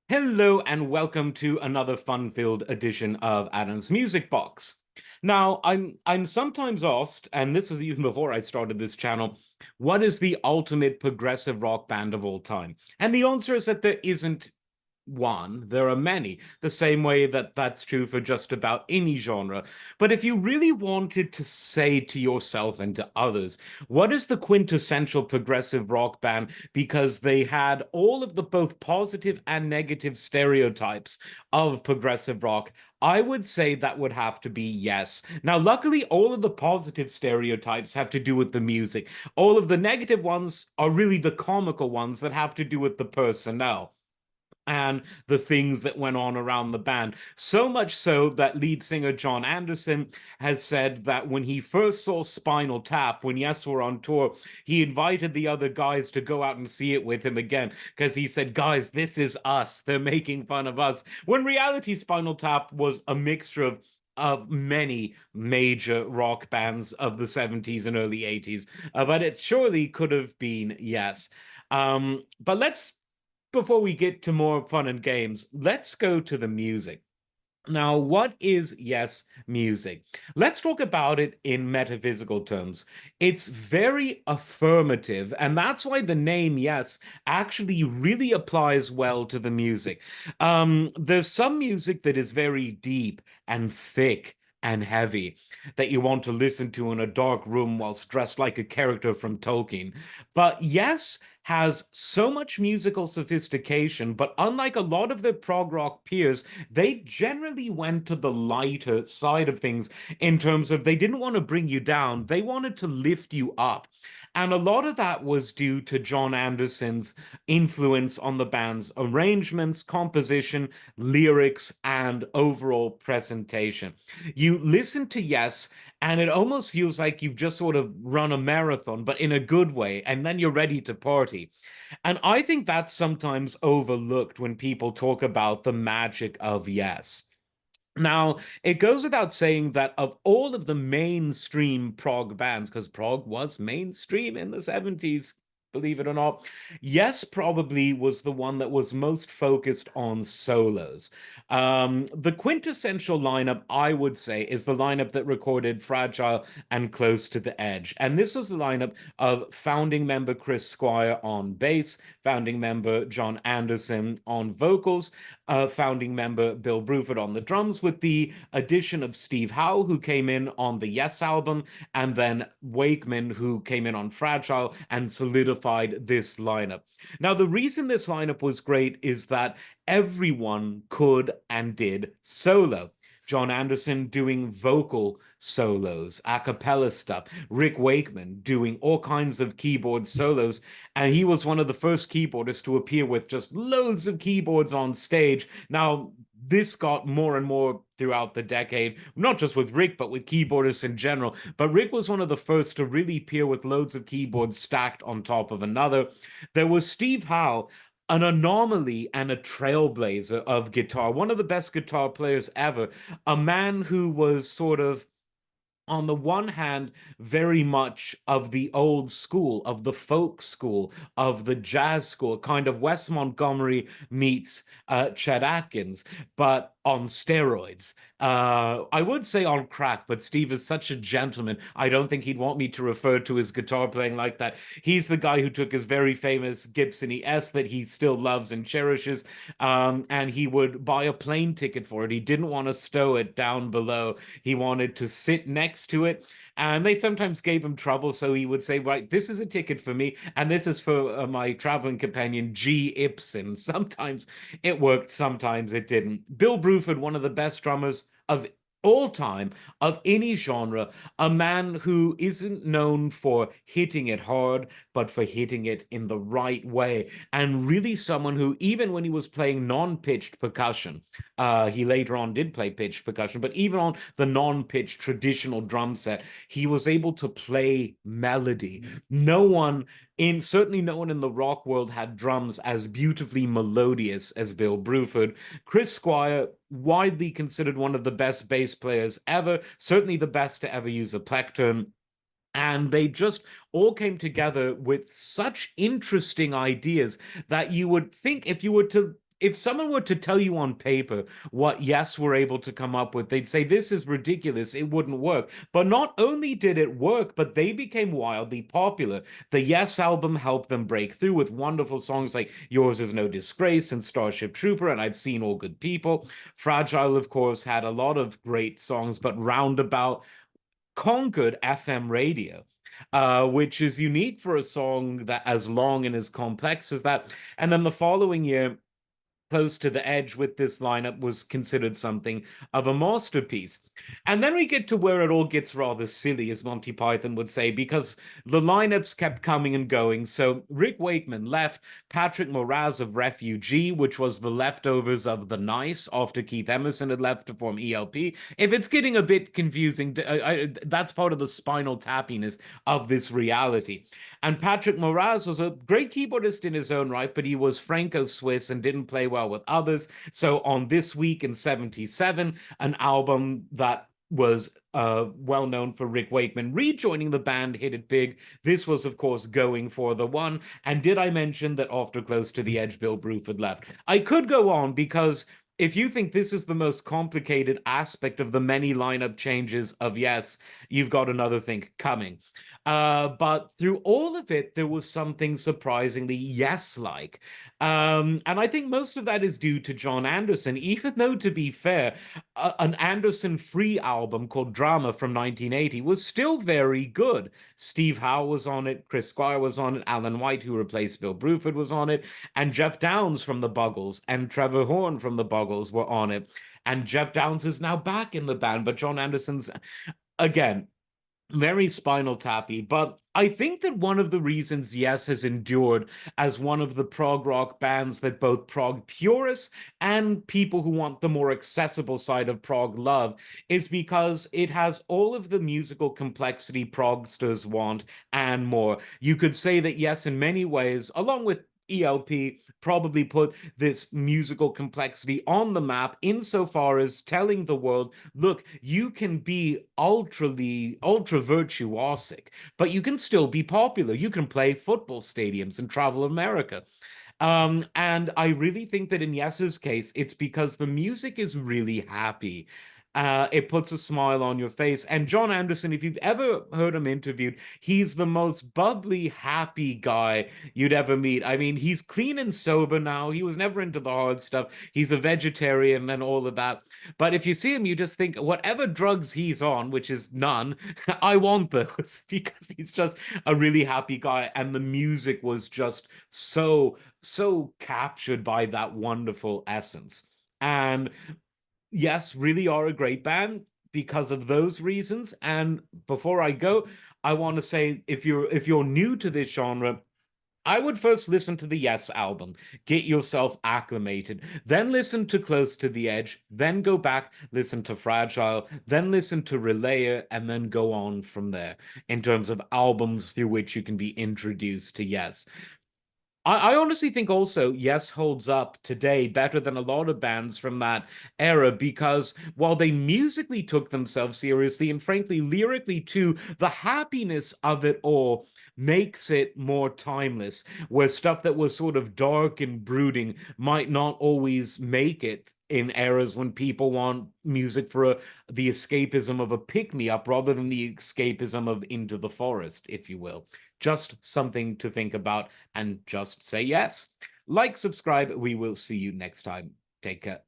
Hello and welcome to another fun-filled edition of Adam's Music Box. Now, I'm sometimes asked, and this was even before I started this channel, what is the ultimate progressive rock band of all time? And the answer is that there isn't one, there are many, the same way that that's true for just about any genre. But if you really wanted to say to yourself and to others, what is the quintessential progressive rock band? Because they had all of the both positive and negative stereotypes of progressive rock. I would say that would have to be Yes. Now, luckily, all of the positive stereotypes have to do with the music. All of the negative ones are really the comical ones that have to do with the personnel and the things that went on around the band. So much so that lead singer John Anderson has said that when he first saw Spinal Tap, when Yes were on tour, he invited the other guys to go out and see it with him again because he said, guys, this is us. They're making fun of us. When reality, Spinal Tap was a mixture of many major rock bands of the 70s and early 80s, but it surely could have been Yes. But let's before we get to more fun and games, let's go to the music. Now, what is Yes music? Let's talk about it in metaphysical terms. It's very affirmative, and that's why the name Yes actually really applies well to the music. There's some music that is very deep and thick and heavy that you want to listen to in a dark room whilst dressed like a character from Tolkien. But Yes has so much musical sophistication, but unlike a lot of their prog rock peers, they generally went to the lighter side of things in terms of they didn't want to bring you down, they wanted to lift you up. And a lot of that was due to John Anderson's influence on the band's arrangements, composition, lyrics, and overall presentation. You listen to Yes, and it almost feels like you've just sort of run a marathon, but in a good way, and then you're ready to party. And I think that's sometimes overlooked when people talk about the magic of Yes. Now, it goes without saying that of all of the mainstream prog bands, because prog was mainstream in the 70s, believe it or not, Yes probably was the one that was most focused on solos. The quintessential lineup, I would say, is the lineup that recorded Fragile and Close to the Edge. And this was the lineup of founding member Chris Squire on bass, founding member John Anderson on vocals, founding member Bill Bruford on the drums, with the addition of Steve Howe, who came in on the Yes album, and then Wakeman, who came in on Fragile and solidified this lineup. Now, the reason this lineup was great is that everyone could and did solo. John Anderson doing vocal solos, a cappella stuff, Rick Wakeman doing all kinds of keyboard solos, and he was one of the first keyboardists to appear with just loads of keyboards on stage. Now, this got more and more throughout the decade, not just with Rick, but with keyboardists in general. But Rick was one of the first to really appear with loads of keyboards stacked on top of another. There was Steve Howe, an anomaly and a trailblazer of guitar, one of the best guitar players ever, a man who was sort of on the one hand, very much of the old school, of the folk school, of the jazz school, kind of Wes Montgomery meets Chet Atkins, but on steroids. I would say on crack, but Steve is such a gentleman. I don't think he'd want me to refer to his guitar playing like that. He's the guy who took his very famous Gibson ES that he still loves and cherishes, and he would buy a plane ticket for it. He didn't want to stow it down below. He wanted to sit next to it. And they sometimes gave him trouble. So he would say, right, this is a ticket for me. And this is for my traveling companion, G. Ibsen. Sometimes it worked, sometimes it didn't. Bill Bruford, one of the best drummers of all time, of any genre, a man who isn't known for hitting it hard, but for hitting it in the right way. And really someone who, even when he was playing non-pitched percussion, he later on did play pitched percussion, but even on the non-pitched traditional drum set, he was able to play melody. No one certainly no one in the rock world had drums as beautifully melodious as Bill Bruford. Chris Squire, widely considered one of the best bass players ever, certainly the best to ever use a plectrum. And they just all came together with such interesting ideas that you would think if you were to if someone were to tell you on paper what Yes were able to come up with, they'd say this is ridiculous. It wouldn't work. But not only did it work, but they became wildly popular. The Yes album helped them break through with wonderful songs like Yours Is No Disgrace and Starship Trooper and I've Seen All Good People. Fragile, of course, had a lot of great songs, but Roundabout conquered FM radio. Which is unique for a song that as long and as complex as that. And then the following year, Close to the Edge with this lineup was considered something of a masterpiece. And then we get to where it all gets rather silly, as Monty Python would say, because the lineups kept coming and going. So Rick Wakeman left, Patrick Moraz of Refugee, which was the leftovers of The Nice after Keith Emerson had left to form ELP. If it's getting a bit confusing, that's part of the spinal tappiness of this reality. And Patrick Moraz was a great keyboardist in his own right, but he was Franco-Swiss and didn't play well with others. So on This Week in 77, an album that was well known for Rick Wakeman rejoining the band hit it big. This was, of course, Going for the One. And did I mention that after Close to the Edge, Bill Bruford left? I could go on because if you think this is the most complicated aspect of the many lineup changes of Yes, you've got another thing coming. But through all of it, there was something surprisingly Yes-like. And I think most of that is due to John Anderson, even though, to be fair, an Anderson free album called Drama from 1980 was still very good. Steve Howe was on it, Chris Squire was on it, Alan White, who replaced Bill Bruford, was on it, and Jeff Downes from the Buggles and Trevor Horn from the Buggles were on it. And Jeff Downes is now back in the band, but John Anderson's, again, very spinal tappy, but I think that one of the reasons Yes has endured as one of the prog rock bands that both prog purists and people who want the more accessible side of prog love is because it has all of the musical complexity progsters want and more. You could say that Yes, in many ways, along with ELP, probably put this musical complexity on the map insofar as telling the world, look, you can be ultra virtuosic, but you can still be popular. You can play football stadiums and travel America. And I really think that in Yes's case, it's because the music is really happy. It puts a smile on your face. And John Anderson, if you've ever heard him interviewed, he's the most bubbly, happy guy you'd ever meet. I mean, he's clean and sober now. He was never into the hard stuff. He's a vegetarian and all of that. But if you see him, you just think, whatever drugs he's on, which is none, I want those because he's just a really happy guy. And the music was just so captured by that wonderful essence. And Yes, really are a great band because of those reasons. And before I go, I want to say if you're new to this genre, I would first listen to the Yes album, get yourself acclimated, then listen to Close to the Edge, then go back, listen to Fragile, then listen to Relayer, and then go on from there in terms of albums through which you can be introduced to Yes. I honestly think also Yes holds up today better than a lot of bands from that era because while they musically took themselves seriously and frankly lyrically too, the happiness of it all makes it more timeless, where stuff that was sort of dark and brooding might not always make it in eras when people want music for the escapism of a pick-me-up rather than the escapism of Into the Forest, if you will. Just something to think about and just say yes. Like, subscribe. We will see you next time. Take care.